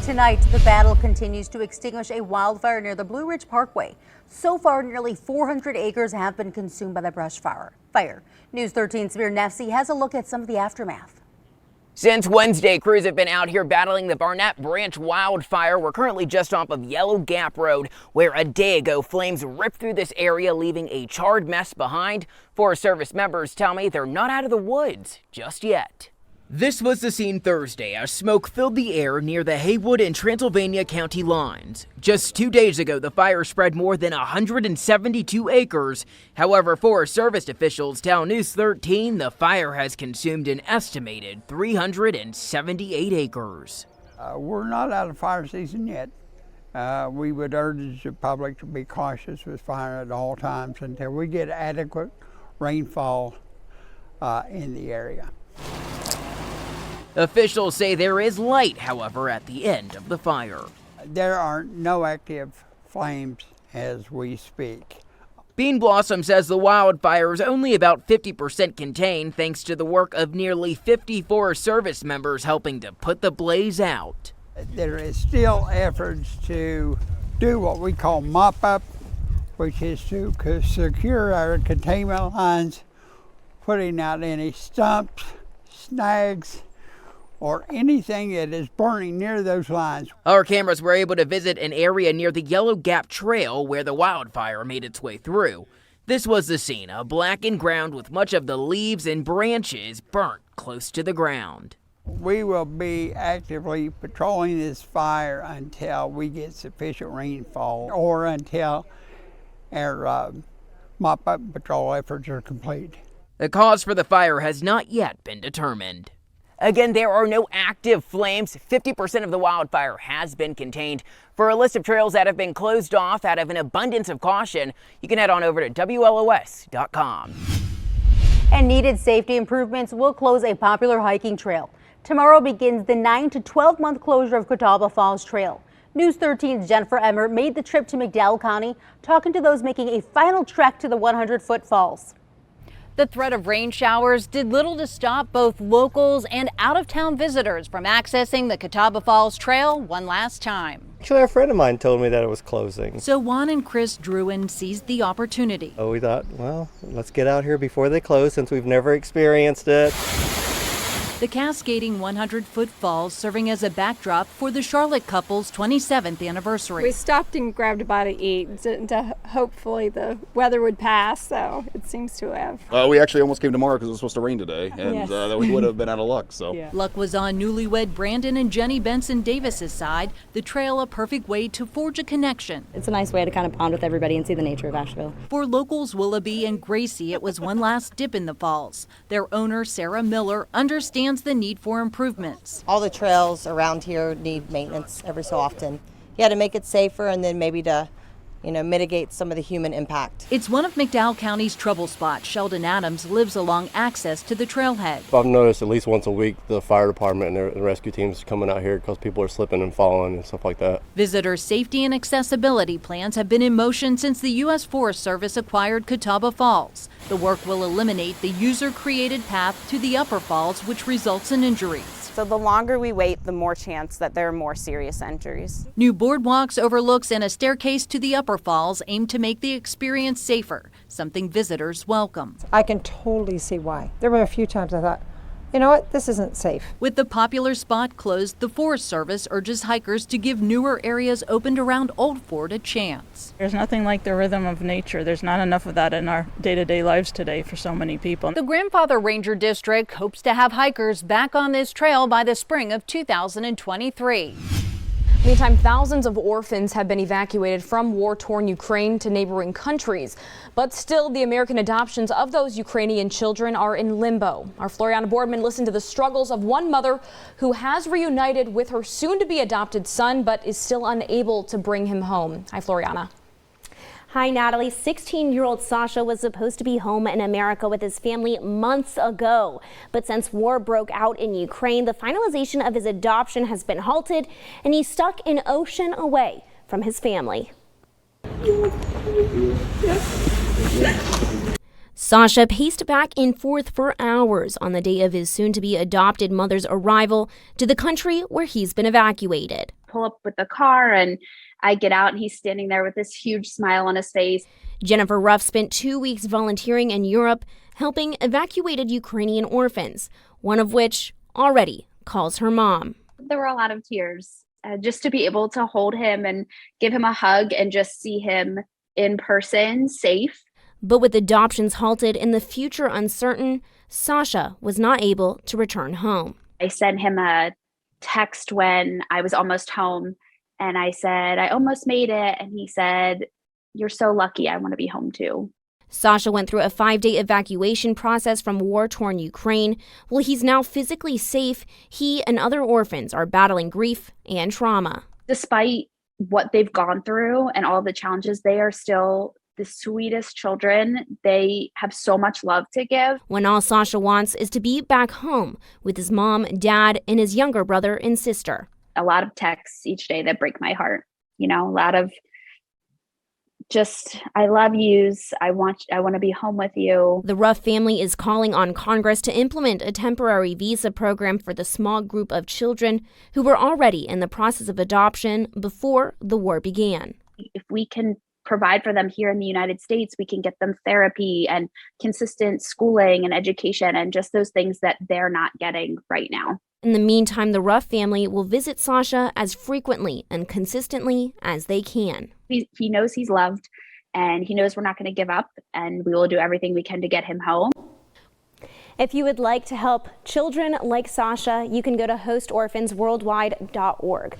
Tonight, the battle continues to extinguish a wildfire near the Blue Ridge Parkway. So far, nearly 400 acres have been consumed by the brush fire. News 13's Samir Nefsi has a look at some of the aftermath. Since Wednesday, crews have been out here battling the Barnett Branch wildfire. We're currently just off of Yellow Gap Road, where a day ago flames ripped through this area, leaving a charred mess behind. Forest Service members tell me they're not out of the woods just yet. This was the scene Thursday as smoke filled the air near the Haywood and Transylvania County lines. Just 2 days ago, the fire spread more than 172 acres. However, Forest Service officials tell News 13 the fire has consumed an estimated 378 acres. We're not out of fire season yet. We would urge the public to be cautious with fire at all times until we get adequate rainfall in the area. Officials say there is light, however, at the end of the fire. There are no active flames as we speak. Bean Blossom says the wildfire is only about 50% contained thanks to the work of nearly 50 Forest Service members helping to put the blaze out. There is still efforts to do what we call mop-up, which is to secure our containment lines, putting out any stumps, snags, or anything that is burning near those lines. Our cameras were able to visit an area near the Yellow Gap Trail where the wildfire made its way through. This was the scene, a blackened ground with much of the leaves and branches burnt close to the ground. We will be actively patrolling this fire until we get sufficient rainfall or until our mop-up patrol efforts are complete. The cause for the fire has not yet been determined. Again, there are no active flames. 50% of the wildfire has been contained. For a list of trails that have been closed off out of an abundance of caution, you can head on over to WLOS.com. And needed safety improvements will close a popular hiking trail. Tomorrow begins the 9 to 12-month closure of Catawba Falls Trail. News 13's Jennifer Emmer made the trip to McDowell County, talking to those making a final trek to the 100-foot falls. The threat of rain showers did little to stop both locals and out-of-town visitors from accessing the Catawba Falls Trail one last time. Actually, a friend of mine told me that it was closing. So Juan and Chris Druin seized the opportunity. So we thought, well, let's get out here before they close since we've never experienced it. The cascading 100-foot falls serving as a backdrop for the Charlotte couple's 27th anniversary. We stopped and grabbed a bite to eat to hopefully the weather would pass, so it seems to have. We actually almost came tomorrow because it was supposed to rain today, and Yes. we would have been out of luck. So Luck was on newlywed Brandon and Jenny Benson Davis's side. The trail a perfect way to forge a connection. It's a nice way to kind of bond with everybody and see the nature of Asheville. For locals Willoughby and Gracie, it was one last dip in the falls. Their owner, Sarah Miller, understands the need for improvements. All the trails around here need maintenance every so often. Yeah, to make it safer and then maybe to, mitigate some of the human impact. It's one of McDowell County's trouble spots. Sheldon Adams lives along access to the trailhead. I've noticed at least once a week the fire department and the rescue teams coming out here because people are slipping and falling and stuff like that. Visitor safety and accessibility plans have been in motion since the U.S. Forest Service acquired Catawba Falls. The work will eliminate the user-created path to the upper falls, which results in injuries. So the longer we wait, the more chance that there are more serious injuries. New boardwalks, overlooks, and a staircase to the upper falls aim to make the experience safer, something visitors welcome. I can totally see why. There were a few times I thought, you know what, this isn't safe. With the popular spot closed, the Forest Service urges hikers to give newer areas opened around Old Fort a chance. There's nothing like the rhythm of nature. There's not enough of that in our day-to-day lives today for so many people. The Grandfather Ranger District hopes to have hikers back on this trail by the spring of 2023. Meantime, thousands of orphans have been evacuated from war-torn Ukraine to neighboring countries. But still, the American adoptions of those Ukrainian children are in limbo. Our Floriana Boardman listened to the struggles of one mother who has reunited with her soon-to-be adopted son, but is still unable to bring him home. Hi, Floriana. Hi, Natalie. 16-year-old Sasha was supposed to be home in America with his family months ago. But since war broke out in Ukraine, the finalization of his adoption has been halted, and he's stuck an ocean away from his family. Sasha paced back and forth for hours on the day of his soon-to-be adopted mother's arrival to the country where he's been evacuated. pull up with the car, and I get out and he's standing there with this huge smile on his face. Jennifer Ruff spent 2 weeks volunteering in Europe, helping evacuated Ukrainian orphans, one of which already calls her mom. There were a lot of tears just to be able to hold him and give him a hug and just see him in person, safe. But with adoptions halted and the future uncertain, Sasha was not able to return home. I sent him a text when I was almost home, and I said, I almost made it. And he said, you're so lucky. I want to be home too. Sasha went through a 5-day evacuation process from war-torn Ukraine. While he's now physically safe, he and other orphans are battling grief and trauma. Despite what they've gone through and all the challenges, they are still the sweetest children. They have so much love to give. When all Sasha wants is to be back home with his mom, dad, and his younger brother and sister. A lot of texts each day that break my heart. You know, a lot of just, I love yous. I want to be home with you. The Ruff family is calling on Congress to implement a temporary visa program for the small group of children who were already in the process of adoption before the war began. If we can provide for them here in the United States, we can get them therapy and consistent schooling and education and just those things that they're not getting right now. In the meantime, the Ruff family will visit Sasha as frequently and consistently as they can. He knows he's loved, and he knows we're not going to give up, and we will do everything we can to get him home. If you would like to help children like Sasha, you can go to hostorphansworldwide.org.